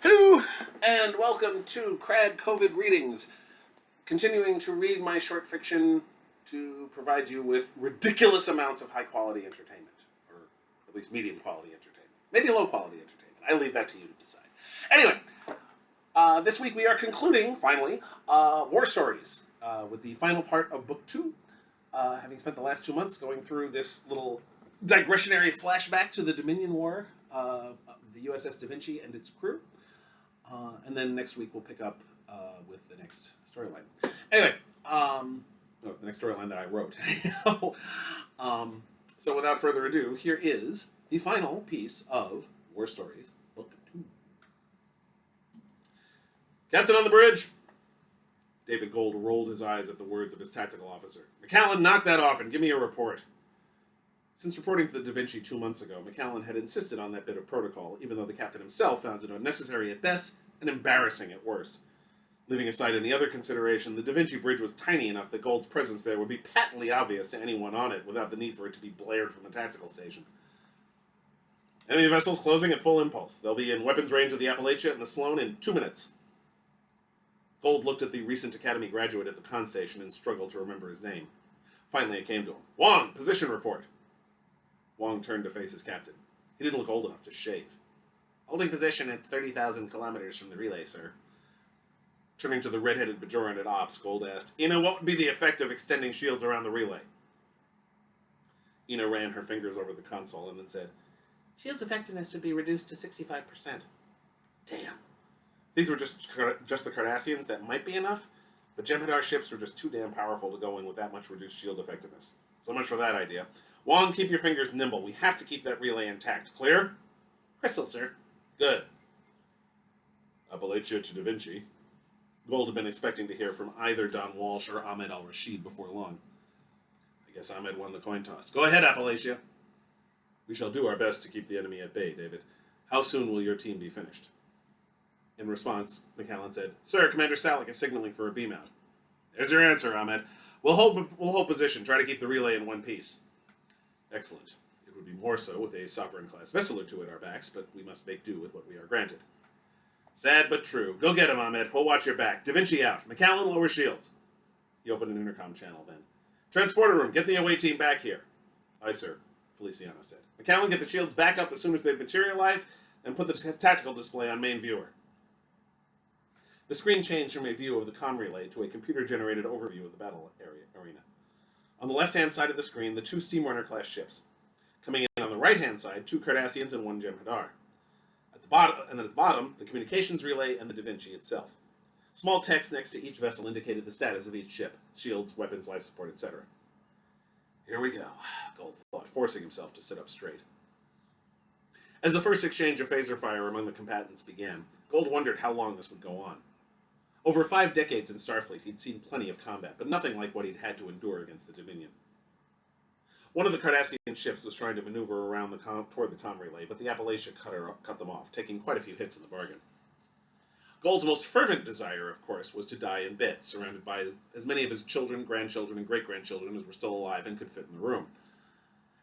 Hello, and welcome to KRAD COVID Readings. Continuing to read my short fiction to provide you with ridiculous amounts of high-quality entertainment, or at least medium-quality entertainment. Maybe low-quality entertainment. I leave that to you to decide. Anyway, this week we are concluding, finally, War Stories, with the final part of Book 2, having spent the last 2 months going through this little digressionary flashback to the Dominion War of the U.S.S. Vinci and its crew. And then next week we'll pick up with the next storyline. Anyway, the next storyline that I wrote. So without further ado, here is the final piece of War Stories, Book 2. Captain on the bridge! David Gold rolled his eyes at the words of his tactical officer. McCallan, knock that off and give me a report. Since reporting to the Da Vinci 2 months ago, McCallan had insisted on that bit of protocol, even though the captain himself found it unnecessary at best and embarrassing at worst. Leaving aside any other consideration, the Da Vinci bridge was tiny enough that Gold's presence there would be patently obvious to anyone on it without the need for it to be blared from the tactical station. Enemy vessels closing at full impulse. They'll be in weapons range of the Appalachia and the Sloan in 2 minutes. Gold looked at the recent Academy graduate at the con station and struggled to remember his name. Finally it came to him. Wong, position report. Wong turned to face his captain. He didn't look old enough to shave. Holding position at 30,000 kilometers from the relay, sir. Turning to the red-headed Bajoran at Ops, Gold asked, Ina, what would be the effect of extending shields around the relay? Ina ran her fingers over the console and then said, Shield's effectiveness would be reduced to 65%. Damn. These were just the Cardassians, that might be enough, but Jem'Hadar ships were just too damn powerful to go in with that much reduced shield effectiveness. So much for that idea. Wong, keep your fingers nimble. We have to keep that relay intact. Clear? Crystal, sir. Good. Appalachia to Da Vinci. Gold had been expecting to hear from either Don Walsh or Ahmed al-Rashid before long. I guess Ahmed won the coin toss. Go ahead, Appalachia. We shall do our best to keep the enemy at bay, David. How soon will your team be finished? In response, McCallan said, Sir, Commander Salick is signaling for a beam out. There's your answer, Ahmed. We'll hold position. Try to keep the relay in one piece. Excellent. It would be more so with a sovereign-class vessel or two at our backs, but we must make do with what we are granted. Sad but true. Go get him, Ahmed. We'll watch your back. Da Vinci out. McCallan, lower shields. He opened an intercom channel then. Transporter room, get the away team back here. Aye, sir, Feliciano said. McCallan, get the shields back up as soon as they've materialized, and put the tactical display on main viewer. The screen changed from a view of the comm relay to a computer-generated overview of the battle arena. On the left-hand side of the screen, the 2 Steamrunner-class ships. Coming in on the right-hand side, 2 Cardassians and 1 Jem'Hadar. At the bottom, the communications relay and the Da Vinci itself. Small text next to each vessel indicated the status of each ship, shields, weapons, life support, etc. Here we go, Gold thought, forcing himself to sit up straight. As the first exchange of phaser fire among the combatants began, Gold wondered how long this would go on. Over 5 decades in Starfleet, he'd seen plenty of combat, but nothing like what he'd had to endure against the Dominion. One of the Cardassian ships was trying to maneuver around toward the comm relay, but the Appalachia cut them off, taking quite a few hits in the bargain. Gold's most fervent desire, of course, was to die in bed, surrounded by as many of his children, grandchildren, and great-grandchildren as were still alive and could fit in the room.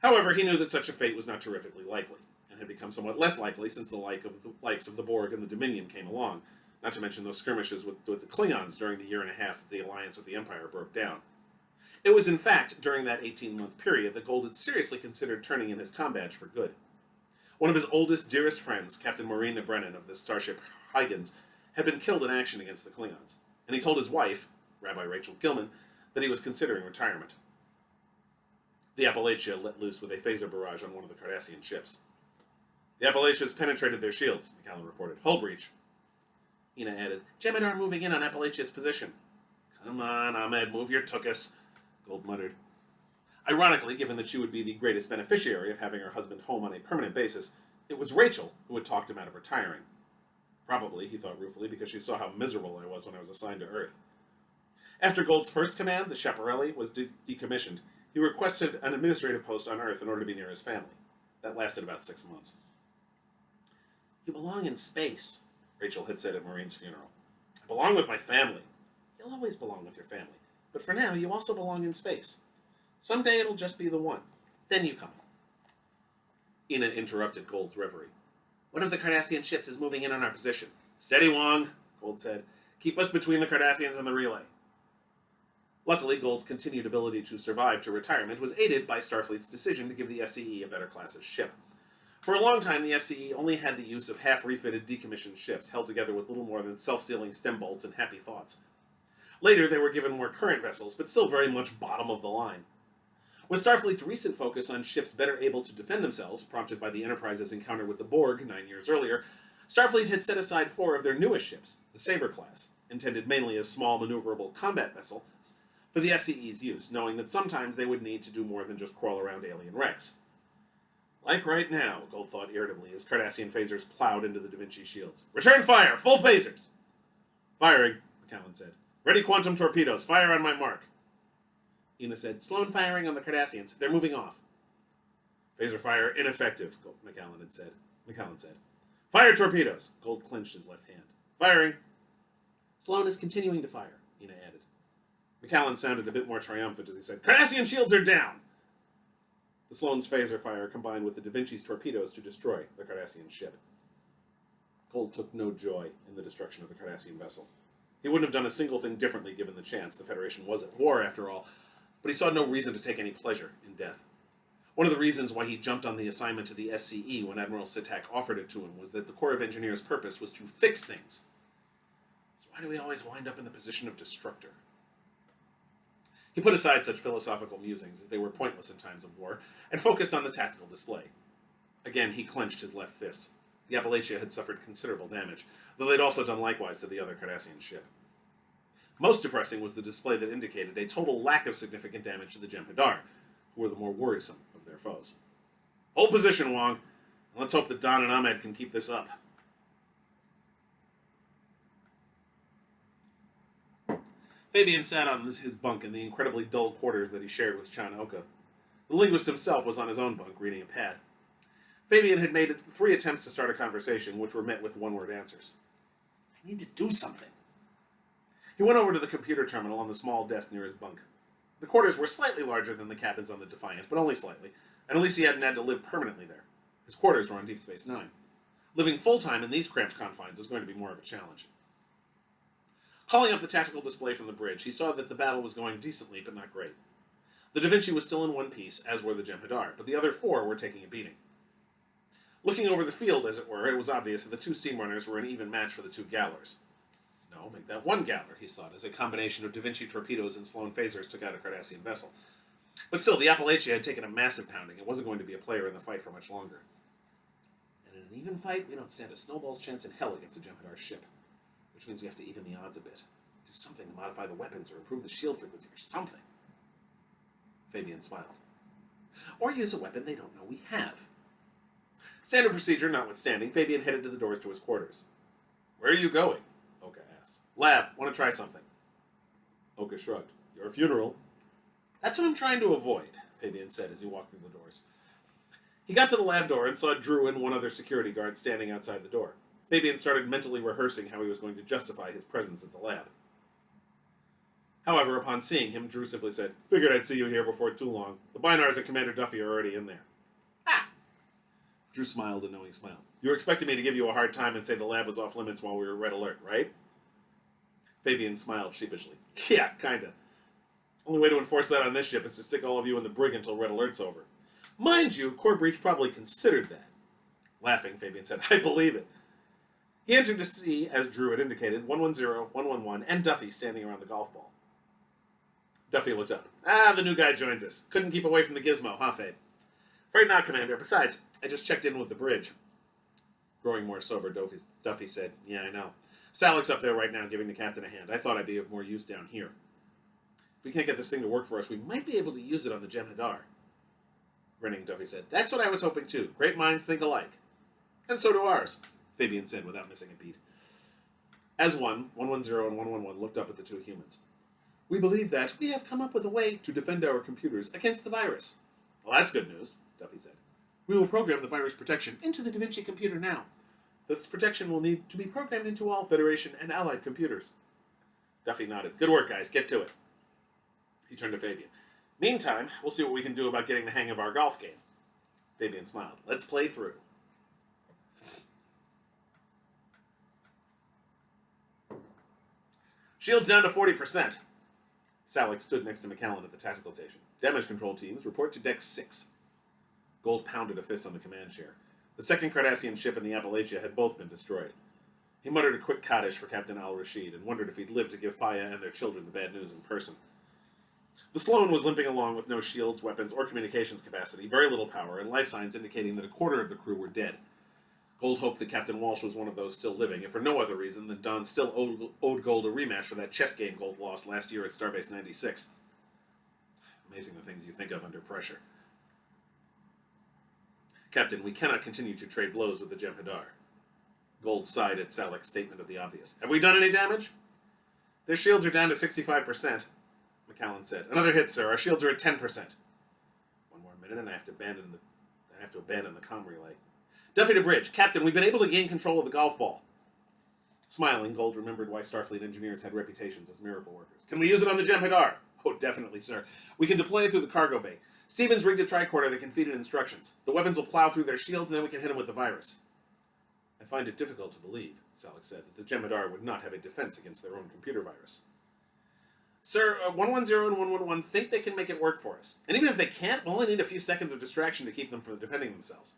However, he knew that such a fate was not terrifically likely, and had become somewhat less likely since the likes of the Borg and the Dominion came along, not to mention those skirmishes with the Klingons during the year and a half that the alliance with the Empire broke down. It was, in fact, during that 18-month period that Gold had seriously considered turning in his comm badge for good. One of his oldest, dearest friends, Captain Maureen Brennan of the starship Huygens, had been killed in action against the Klingons, and he told his wife, Rabbi Rachel Gilman, that he was considering retirement. The Appalachia let loose with a phaser barrage on one of the Cardassian ships. The Appalachias penetrated their shields, McCallan reported. Hull breach. Ina added, Jem'Hadar moving in on Appalachia's position. Come on, Ahmed, move your tuchus, Gold muttered. Ironically, given that she would be the greatest beneficiary of having her husband home on a permanent basis, it was Rachel who had talked him out of retiring. Probably, he thought ruefully, because she saw how miserable I was when I was assigned to Earth. After Gold's first command, the Schiaparelli, was decommissioned, he requested an administrative post on Earth in order to be near his family. That lasted about 6 months. You belong in space, Rachel had said at Maureen's funeral. I belong with my family. You'll always belong with your family. But for now, you also belong in space. Someday it'll just be the one. Then you come. Ina interrupted Gold's reverie. One of the Cardassian ships is moving in on our position. Steady, Wong, Gold said. Keep us between the Cardassians and the relay. Luckily, Gold's continued ability to survive to retirement was aided by Starfleet's decision to give the S.C.E. a better class of ship. For a long time, the S.C.E. only had the use of half-refitted decommissioned ships held together with little more than self-sealing stem bolts and happy thoughts. Later, they were given more current vessels, but still very much bottom of the line. With Starfleet's recent focus on ships better able to defend themselves, prompted by the Enterprise's encounter with the Borg 9 years earlier, Starfleet had set aside 4 of their newest ships, the Sabre class, intended mainly as small maneuverable combat vessels, for the S.C.E.'s use, knowing that sometimes they would need to do more than just crawl around alien wrecks. Like right now, Gold thought irritably as Cardassian phasers plowed into the Da Vinci shields. Return fire! Full phasers! Firing, McCallum said. Ready quantum torpedoes. Fire on my mark. Ina said, Sloan firing on the Cardassians. They're moving off. Phaser fire ineffective, McCallum said. Fire torpedoes! Gold clenched his left hand. Firing. Sloan is continuing to fire, Ina added. McCallum sounded a bit more triumphant as he said, Cardassian shields are down! The Sloan's phaser fire combined with the Da Vinci's torpedoes to destroy the Cardassian ship. Gold took no joy in the destruction of the Cardassian vessel. He wouldn't have done a single thing differently given the chance. The Federation was at war, after all, but he saw no reason to take any pleasure in death. One of the reasons why he jumped on the assignment to the S.C.E. when Admiral Sitak offered it to him was that the Corps of Engineers' purpose was to fix things. So why do we always wind up in the position of destructor? He put aside such philosophical musings, as they were pointless in times of war, and focused on the tactical display. Again, he clenched his left fist. The Appalachia had suffered considerable damage, though they'd also done likewise to the other Cardassian ship. Most depressing was the display that indicated a total lack of significant damage to the Jem'Hadar, who were the more worrisome of their foes. Hold position, Wong, and let's hope that Don and Ahmed can keep this up. Fabian sat on his bunk in the incredibly dull quarters that he shared with Chan Oka. The linguist himself was on his own bunk, reading a pad. Fabian had made 3 attempts to start a conversation, which were met with one-word answers. I need to do something. He went over to the computer terminal on the small desk near his bunk. The quarters were slightly larger than the cabins on the Defiant, but only slightly, and at least he hadn't had to live permanently there. His quarters were on Deep Space Nine. Living full-time in these cramped confines was going to be more of a challenge. Calling up the tactical display from the bridge, he saw that the battle was going decently, but not great. The Da Vinci was still in one piece, as were the Jem'Hadar, but the other 4 were taking a beating. Looking over the field, as it were, it was obvious that the 2 steamrunners were an even match for the 2 Gallers. No, make that 1 Galler, he thought, as a combination of Da Vinci torpedoes and Sloan phasers took out a Cardassian vessel. But still, the Appalachia had taken a massive pounding and wasn't going to be a player in the fight for much longer. And in an even fight, we don't stand a snowball's chance in hell against the Jem'Hadar ship. Which means we have to even the odds a bit. Do something to modify the weapons or improve the shield frequency or something. Fabian smiled. Or use a weapon they don't know we have. Standard procedure notwithstanding, Fabian headed to the doors to his quarters. Where are you going? Oka asked. Lab, want to try something. Oka shrugged. Your funeral. That's what I'm trying to avoid, Fabian said as he walked through the doors. He got to the lab door and saw Drew and 1 other security guard standing outside the door. Fabian started mentally rehearsing how he was going to justify his presence at the lab. However, upon seeing him, Drew simply said, Figured I'd see you here before too long. The Binars and Commander Duffy are already in there. Ah! Drew smiled a knowing smile. You were expecting me to give you a hard time and say the lab was off limits while we were red alert, right? Fabian smiled sheepishly. Yeah, kinda. Only way to enforce that on this ship is to stick all of you in the brig until red alert's over. Mind you, Core Breach probably considered that. Laughing, Fabian said, I believe it. He entered to see, as Drew had indicated, 110, 111, and Duffy standing around the golf ball. Duffy looked up. The new guy joins us. Couldn't keep away from the gizmo, huh, Fabe? Afraid not, Commander. Besides, I just checked in with the bridge. Growing more sober, Duffy said, Yeah, I know. Salik's up there right now giving the captain a hand. I thought I'd be of more use down here. If we can't get this thing to work for us, we might be able to use it on the Jem'Hadar. Grinning, Duffy said, That's what I was hoping too. Great minds think alike. And so do ours. Fabian said without missing a beat. As 110 and 111 looked up at the 2 humans. We believe that we have come up with a way to defend our computers against the virus. Well, that's good news, Duffy said. We will program the virus protection into the Da Vinci computer now. This protection will need to be programmed into all Federation and Allied computers. Duffy nodded. Good work, guys. Get to it. He turned to Fabian. Meantime, we'll see what we can do about getting the hang of our golf game. Fabian smiled. Let's play through. Shields down to 40%. Salick stood next to McAllen at the tactical station. Damage control teams report to Deck 6. Gold pounded a fist on the command chair. The second Cardassian ship and the Appalachia had both been destroyed. He muttered a quick Kaddish for Captain Al-Rashid and wondered if he'd live to give Faya and their children the bad news in person. The Sloan was limping along with no shields, weapons, or communications capacity, very little power, and life signs indicating that a quarter of the crew were dead. Gold hoped that Captain Walsh was one of those still living, if for no other reason than Don still owed Gold a rematch for that chess game Gold lost last year at Starbase 96. Amazing the things you think of under pressure. Captain, we cannot continue to trade blows with the Jem'Hadar. Gold sighed at Salick's statement of the obvious. Have we done any damage? Their shields are down to 65%, McAllen said. Another hit, sir. Our shields are at 10%. One more minute and I have to abandon the comm relay. Duffy to bridge. Captain, we've been able to gain control of the golf ball. Smiling, Gold remembered why Starfleet engineers had reputations as miracle workers. Can we use it on the Jem'Hadar? Oh, definitely, sir. We can deploy it through the cargo bay. Stevens rigged a tricorder that can feed it instructions. The weapons will plow through their shields, and then we can hit them with the virus. I find it difficult to believe, Salick said, that the Jem'Hadar would not have a defense against their own computer virus. Sir, 110 and 111 think they can make it work for us. And even if they can't, we'll only need a few seconds of distraction to keep them from defending themselves.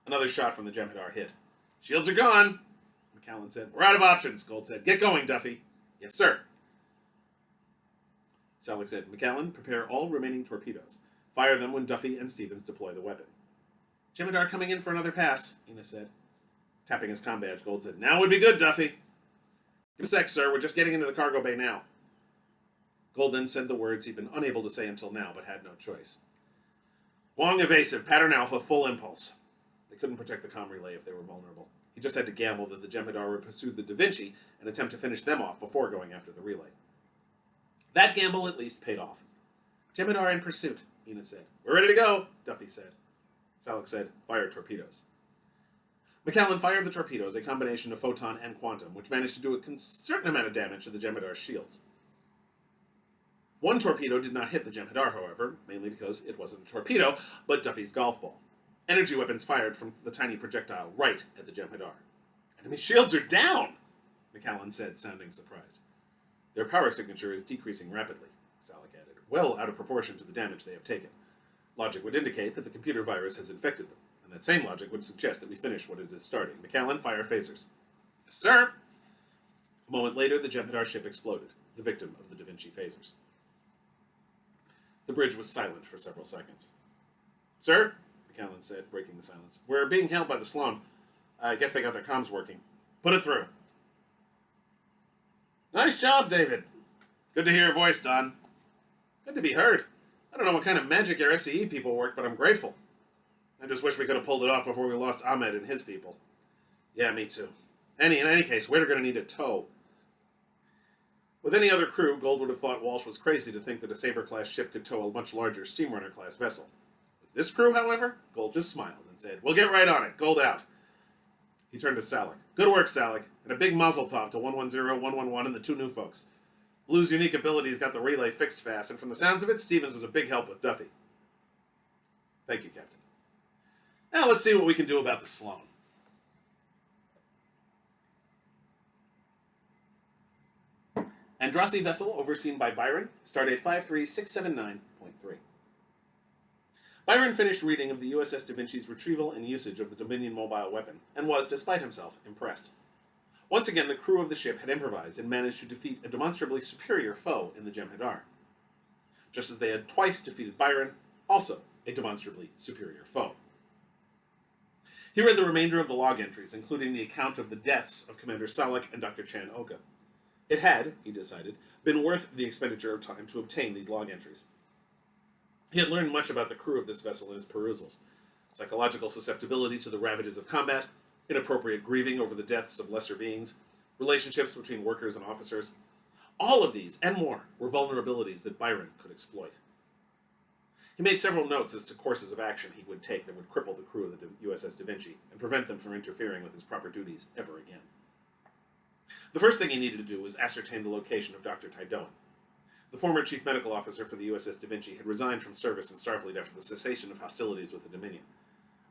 Another shot from the Jem'Hadar hit. Shields are gone, McAllen said. We're out of options, Gold said. Get going, Duffy. Yes, sir. Salick said, McAllen, prepare all remaining torpedoes. Fire them when Duffy and Stevens deploy the weapon. Jem'Hadar coming in for another pass, Ina said. Tapping his comm badge, Gold said, Now would be good, Duffy. Give a sec, sir. We're just getting into the cargo bay now. Gold then said the words he'd been unable to say until now, but had no choice. Wong evasive, pattern alpha, full impulse. They couldn't protect the comm relay if they were vulnerable. He just had to gamble that the Jem'Hadar would pursue the Da Vinci and attempt to finish them off before going after the relay. That gamble at least paid off. Jem'Hadar in pursuit, Ina said. We're ready to go, Duffy said. Salick said, fire torpedoes. McAllen fired the torpedoes, a combination of photon and quantum, which managed to do a certain amount of damage to the Jem'Hadar's shields. One torpedo did not hit the Jem'Hadar, however, mainly because it wasn't a torpedo, but Duffy's golf ball. Energy weapons fired from the tiny projectile right at the Jem'Hadar. Enemy shields are down, McAllen said, sounding surprised. Their power signature is decreasing rapidly, Salick added, well out of proportion to the damage they have taken. Logic would indicate that the computer virus has infected them, and that same logic would suggest that we finish what it is starting. McAllen, fire phasers. Yes, sir! A moment later, the Jem'Hadar ship exploded, the victim of the Da Vinci phasers. The bridge was silent for several seconds. Sir, McAllen said, breaking the silence, we're being hailed by the Sloan. I guess they got their comms working. Put it through. Nice job, David. Good to hear your voice, Don. Good to be heard. I don't know what kind of magic your S.C.E. people work, but I'm grateful. I just wish we could have pulled it off before we lost Ahmed and his people. Yeah, me too. In any case, we're going to need a tow. With any other crew, Gold would have thought Walsh was crazy to think that a Sabre-class ship could tow a much larger Steamrunner-class vessel. With this crew, however, Gold just smiled and said, We'll get right on it. Gold out. He turned to Salick. Good work, Salick. And a big mazel tov to 110, 111, and the two new folks. Blue's unique abilities got the relay fixed fast, and from the sounds of it, Stevens was a big help with Duffy. Thank you, Captain. Now let's see what we can do about the Sloan. Andrassi vessel overseen by Byron, stardate 53679.3. Byron finished reading of the U.S.S. Da Vinci's retrieval and usage of the Dominion mobile weapon, and was, despite himself, impressed. Once again, the crew of the ship had improvised and managed to defeat a demonstrably superior foe in the Jem'Hadar. Just as they had twice defeated Byron, also a demonstrably superior foe. He read the remainder of the log entries, including the account of the deaths of Commander Salick and Dr. Chan Oka. It had, he decided, been worth the expenditure of time to obtain these log entries. He had learned much about the crew of this vessel in his perusals. Psychological susceptibility to the ravages of combat, inappropriate grieving over the deaths of lesser beings, relationships between workers and officers. All of these, and more, were vulnerabilities that Byron could exploit. He made several notes as to courses of action he would take that would cripple the crew of the U.S.S. Da Vinci and prevent them from interfering with his proper duties ever again. The first thing he needed to do was ascertain the location of Dr. Tydoan. The former chief medical officer for the U.S.S. Da Vinci had resigned from service in Starfleet after the cessation of hostilities with the Dominion.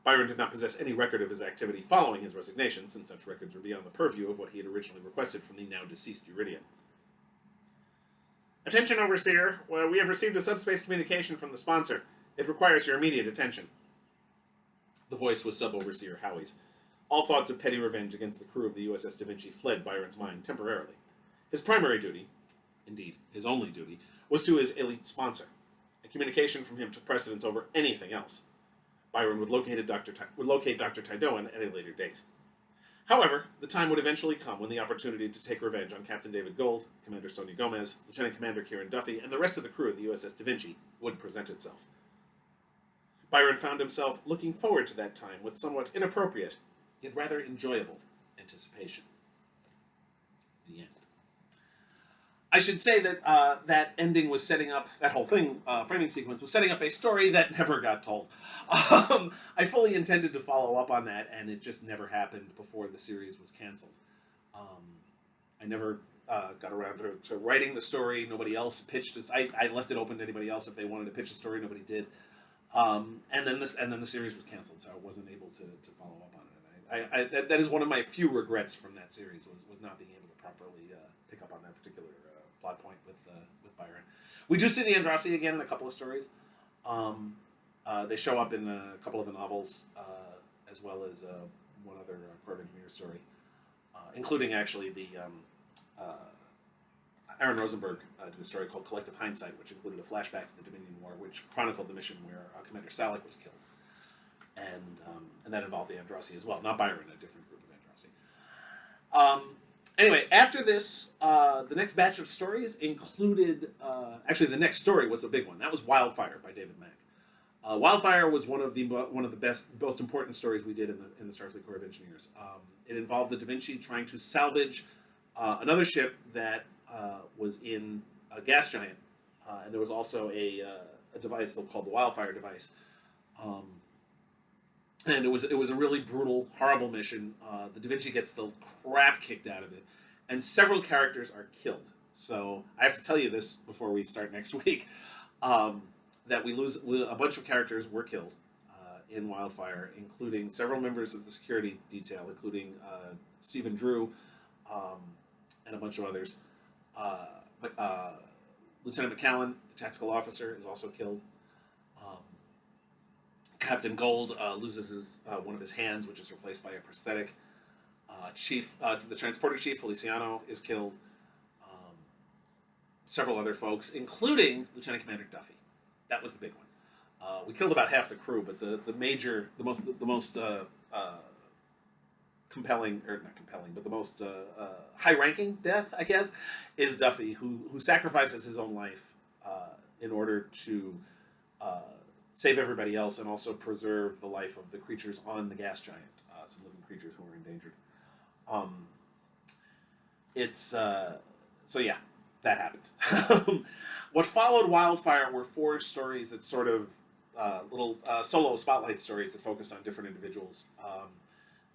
Byron did not possess any record of his activity following his resignation, since such records were beyond the purview of what he had originally requested from the now-deceased Eurydian. Attention, Overseer. Well, we have received a subspace communication from the sponsor. It requires your immediate attention. The voice was Sub-Overseer Howie's. All thoughts of petty revenge against the crew of the U.S.S. Da Vinci fled Byron's mind temporarily. His primary duty, indeed his only duty, was to his elite sponsor. A communication from him took precedence over anything else. Byron would locate Dr. Tydoan at a later date. However, the time would eventually come when the opportunity to take revenge on Captain David Gold, Commander Sonia Gomez, Lieutenant Commander Kieran Duffy, and the rest of the crew of the U.S.S. Da Vinci would present itself. Byron found himself looking forward to that time with somewhat inappropriate, yet rather enjoyable anticipation. The end. I should say that that ending was setting up, that whole thing, framing sequence, was setting up a story that never got told. I fully intended to follow up on that, and it just never happened before the series was canceled. I never got around to writing the story. Nobody else pitched this. I left it open to anybody else if they wanted to pitch a story. Nobody did. And then the series was canceled, so I wasn't able to follow up on it. That is one of my few regrets from that series was not being able to properly pick up on that particular plot point with Byron. We do see the Andrasi again in a couple of stories. They show up in a couple of the novels, as well as one other Corps of Engineers story, including actually the Aaron Rosenberg did a story called Collective Hindsight, which included a flashback to the Dominion War, which chronicled the mission where Commander Salek was killed, and that involved the Andrasi as well, not Byron, a different group of Andrasi. Anyway, after this, the next batch of stories included... actually, the next story was a big one. That was Wildfire by David Mack. Wildfire was one of the most important stories we did in the Starfleet Corps of Engineers. It involved the Da Vinci trying to salvage another ship that was in a gas giant, and there was also a device called the Wildfire device. And it was a really brutal, horrible mission. The Da Vinci gets the crap kicked out of it, and several characters are killed. So I have to tell you this before we start next week, that a bunch of characters were killed in Wildfire, including several members of the security detail, including Stephen Drew and a bunch of others. Lieutenant McCallan, the tactical officer, is also killed. Captain Gold loses one of his hands, which is replaced by a prosthetic. The transporter chief, Feliciano, is killed. Several other folks, including Lieutenant Commander Duffy. That was the big one. We killed about half the crew, but the most compelling, or not compelling, but the most high-ranking death, I guess, is Duffy, who sacrifices his own life in order to save everybody else and also preserve the life of the creatures on the gas giant, some living creatures who are endangered. So yeah, that happened. What followed Wildfire were 4 stories that sort of little solo spotlight stories that focused on different individuals.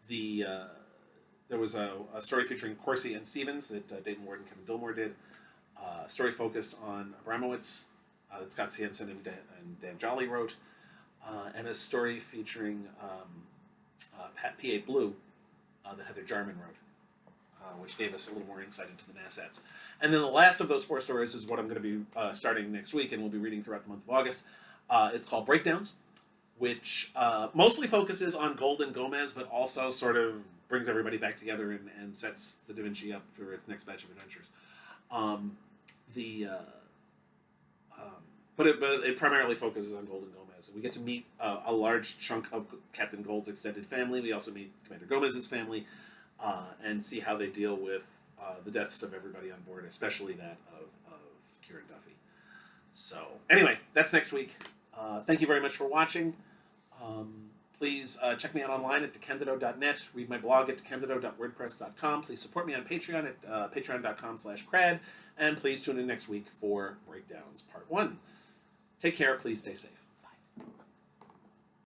There was a story featuring Corsi and Stevens that Dayton Ward and Kevin Dillmore did. A story focused on Abramowitz that Scott Siensen and Dan Jolly wrote. And a story featuring P.A. Blue that Heather Jarman wrote, which gave us a little more insight into the NASATs. And then the last of those 4 stories is what I'm going to be starting next week, and we'll be reading throughout the month of August. It's called Breakdowns, which mostly focuses on Gold and Gomez, but also sort of brings everybody back together and sets the Da Vinci up for its next batch of adventures. But it primarily focuses on Gold and Gomez. We get to meet a large chunk of Captain Gold's extended family. We also meet Commander Gomez's family and see how they deal with the deaths of everybody on board, especially that of Kieran Duffy. So anyway, that's next week. Thank you very much for watching. Please check me out online at DeCandido.net. Read my blog at DeCandido.wordpress.com. Please support me on Patreon at patreon.com/KRAD. And please tune in next week for Breakdowns Part 1. Take care. Please stay safe.